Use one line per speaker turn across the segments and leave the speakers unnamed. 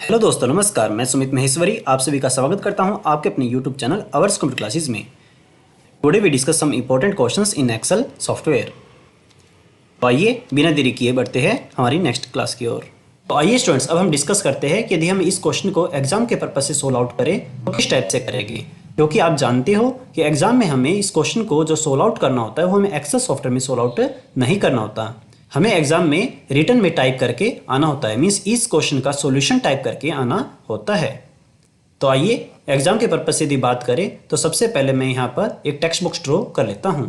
Hello दोस्तों, नमस्कार। मैं सुमित महेश्वरी आप सभी का स्वागत करता हूं आपके अपने YouTube channel ours computer classes में। Today we discuss some important questions in Excel software. तो आइए बिना देरी किए बढ़ते हैं हमारी नेक्स्ट क्लास की ओर। तो आइए स्टूडेंट्स, अब हम डिस्कस करते हैं कि यदि हम इस क्वेश्चन को एग्जाम के पर्पज से सोल्व आउट करें तो किस टाइप से करेंगे, क्योंकि आप जानते हो कि एग्जाम में हमें इस क्वेश्चन को जो सोल्व आउट करना होता है वो हमें एक्सेल सॉफ्टवेयर में सोल्व आउट नहीं करना होता। हमें एग्जाम में रिटन में टाइप करके आना होता है, मीन्स इस क्वेश्चन का सॉल्यूशन टाइप करके आना होता है। तो आइए एग्जाम के पर्पज से यदि बात करें तो सबसे पहले मैं यहाँ पर एक टेक्स्ट बॉक्स ड्रॉ कर लेता हूँ।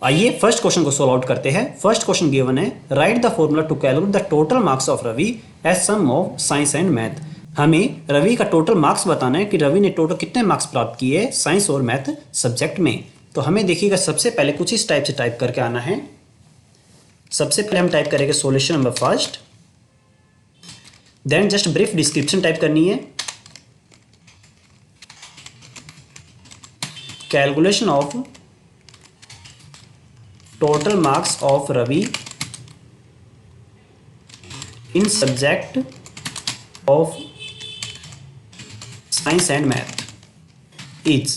आइए फर्स्ट क्वेश्चन को सोल्व आउट करते हैं। फर्स्ट क्वेश्चन गिवन है, write the formula to calculate the total marks of Ravi as sum of science and math. हमें रवि का टोटल मार्क्स बताना है कि रवि ने टोटल कितने मार्क्स प्राप्त किए साइंस और मैथ सब्जेक्ट में। तो हमें देखिएगा सबसे पहले कुछ इस टाइप से टाइप करके आना है। सबसे पहले हम टाइप करेंगे solution number first, then just brief description type करनी है। Calculation of total marks of Ravi in subject of science and math is.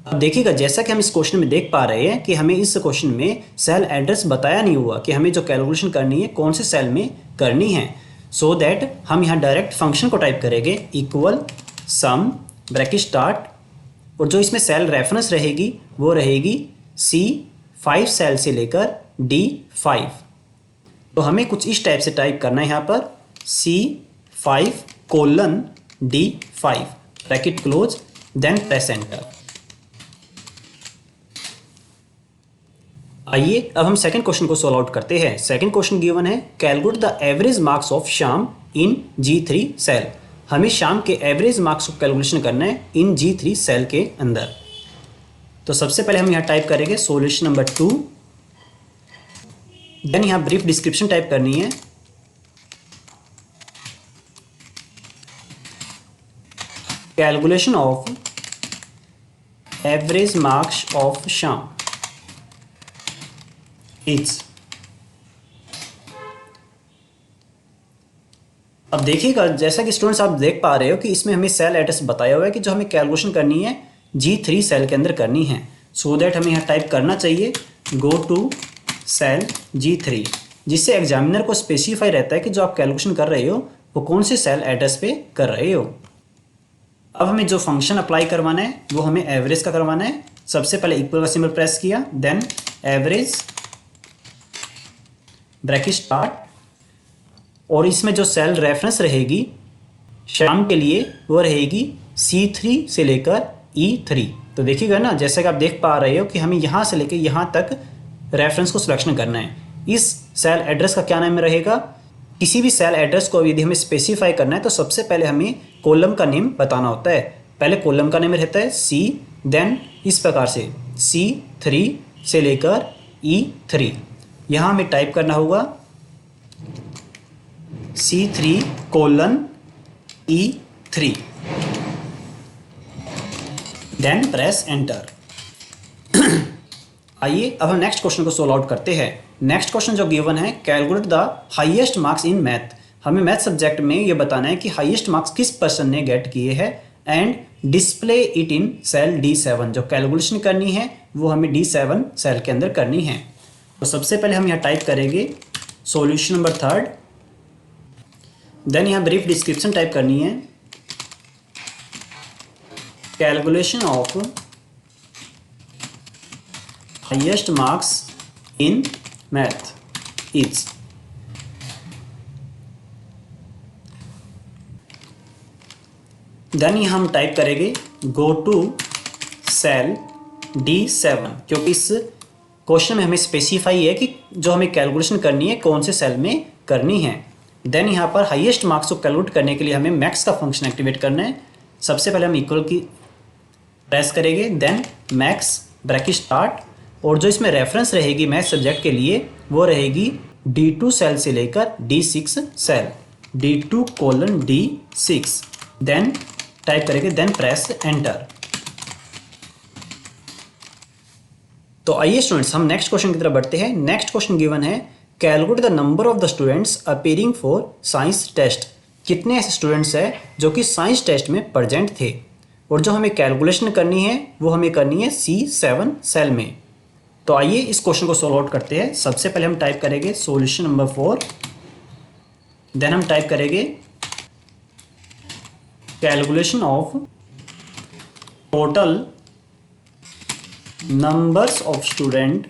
अब देखिएगा जैसा कि हम इस क्वेश्चन में देख पा रहे हैं कि हमें इस क्वेश्चन में सेल एड्रेस बताया नहीं हुआ कि हमें जो कैलकुलेशन करनी है कौन से सेल में करनी है। सो दैट हम यहाँ डायरेक्ट फंक्शन को टाइप करेंगे इक्वल सम ब्रैकेट स्टार्ट, और जो इसमें सेल रेफरेंस रहेगी वो रहेगी C5 सेल से लेकर D5। तो हमें कुछ इस टाइप से टाइप करना है यहाँ पर C5 colon D5 bracket close, then press enter. आइए अब हम सेकंड क्वेश्चन को सोल्व आउट करते हैं। सेकंड क्वेश्चन गिवन है, calculate the average marks of Shyam in G3 cell. हमें श्याम के एवरेज मार्क्स को कैलकुलेशन करना है इन G3 सेल के अंदर। तो सबसे पहले हम यहाँ टाइप करेंगे सॉल्यूशन नंबर 2, देन यहाँ ब्रीफ डिस्क्रिप्शन टाइप करनी है। Calculation of average marks of Shyam is. अब देखिएगा जैसा कि स्टूडेंट्स आप देख पा रहे हो कि इसमें हमें सेल एड्रेस बताया हुआ है कि जो हमें कैलकुलेशन करनी है G3 सेल के अंदर करनी है। सो दैट हमें यहाँ टाइप करना चाहिए गो टू सेल G3, जिससे एग्जामिनर को स्पेसिफाई रहता है कि जो आप कैलकुलेशन कर रहे हो वो कौन से सेल एड्रेस पे कर रहे हो। अब हमें जो फंक्शन अप्लाई करवाना है वो हमें एवरेज का करवाना है। सबसे पहले इक्वल का सिंबल प्रेस किया, देन एवरेज ब्रैकेट स्टार्ट, और इसमें जो सेल रेफरेंस रहेगी श्याम के लिए वो रहेगी C3 से लेकर E3। तो देखिएगा ना, जैसे कि आप देख पा रहे हो कि हमें यहाँ से लेकर यहाँ तक रेफरेंस को सिलेक्शन करना है। इस सेल एड्रेस का क्या नाम रहेगा, किसी भी सेल एड्रेस को यदि हमें स्पेसिफाई करना है तो सबसे पहले हमें कॉलम का नेम बताना होता है। पहले कॉलम का नेम रहता है C, देन इस प्रकार से C3 से लेकर E3। यहाँ हमें टाइप करना होगा C3 colon E3, then press enter. आइए अब हम नेक्स्ट क्वेश्चन को सोल्व आउट करते हैं। नेक्स्ट क्वेश्चन जो गिवन है, calculate the highest marks in math. हमें मैथ सब्जेक्ट में ये बताना है कि हाईएस्ट मार्क्स किस पर्सन ने गेट किए हैं and display it in cell D7। जो कैलकुलेशन करनी है वो हमें D7 सेल के अंदर करनी है। तो सबसे पहले हम यहाँ टाइप करेंगे सॉल्यूशन नंबर थर्ड, देन यहाँ ब्रीफ डिस्क्रिप्शन टाइप करनी है। Calculation of highest marks in math is. Then यहाँ हम टाइप करेंगे गो टू सेल D7, क्योंकि इस क्वेश्चन में हमें स्पेसिफाई है कि जो हमें कैलकुलेशन करनी है कौन से सेल में करनी है। देन यहाँ पर हाईएस्ट मार्क्स को कैलकुलेट करने के लिए हमें मैक्स का फंक्शन एक्टिवेट करना है। सबसे पहले हम इक्वल की प्रेस करेंगे, देन मैक्स ब्रैकेट स्टार्ट, और जो इसमें रेफरेंस रहेगी मैथ सब्जेक्ट के लिए वो रहेगी D2 सेल से लेकर D6 cell, D2 colon D6, then type करेंगे, देन प्रेस एंटर। तो आइए स्टूडेंट्स हम नेक्स्ट क्वेश्चन की तरफ बढ़ते हैं। नेक्स्ट क्वेश्चन गिवन है calculate the number of the students appearing for science test. कितने ऐसे स्टूडेंट्स हैं जो कि साइंस टेस्ट में प्रेजेंट थे, और जो हमें कैलकुलेशन करनी है वो हमें करनी है C7 सेल में। तो आइए इस क्वेश्चन को सोल्व आउट करते हैं। सबसे पहले हम टाइप करेंगे सॉल्यूशन नंबर 4, देन हम टाइप करेंगे calculation of total numbers of student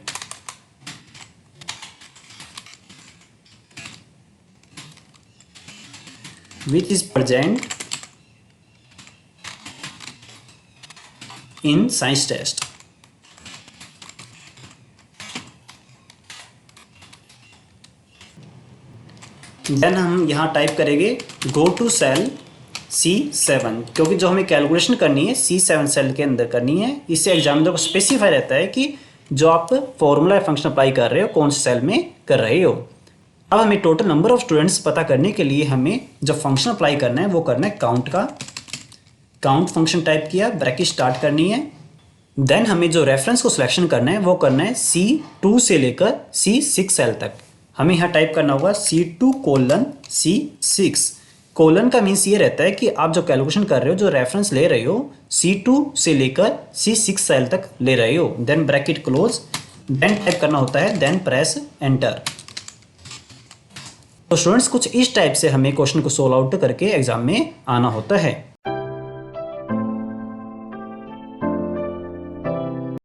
which is present in science test। Then हम यहाँ टाइप करेंगे गो टू सेल C7, क्योंकि जो हमें कैलकुलेशन करनी है C7 सेल के अंदर करनी है। इससे एग्जामिनर को स्पेसिफाई रहता है कि जो आप फॉर्मूला या फंक्शन अप्लाई कर रहे हो कौन से सेल में कर रहे हो। अब हमें टोटल नंबर ऑफ स्टूडेंट्स पता करने के लिए हमें जो फंक्शन अप्लाई करना है वो करना है काउंट का। काउंट फंक्शन टाइप किया, ब्रैकेट स्टार्ट करनी है। देन हमें जो रेफरेंस को सिलेक्शन करना है वो करना है C2 से लेकर C6 सेल तक। हमें यहाँ टाइप करना होगा C2:C6। कोलन का मीन्स ये रहता है कि आप जो कैलकुलेशन कर रहे हो, जो रेफरेंस ले रहे हो, C2 से लेकर C6 सेल तक ले रहे हो। Then bracket close, then type करना होता है, देन प्रेस एंटर। तो स्टूडेंट्स कुछ इस टाइप से हमें क्वेश्चन को सोल्व आउट करके एग्जाम में आना होता है।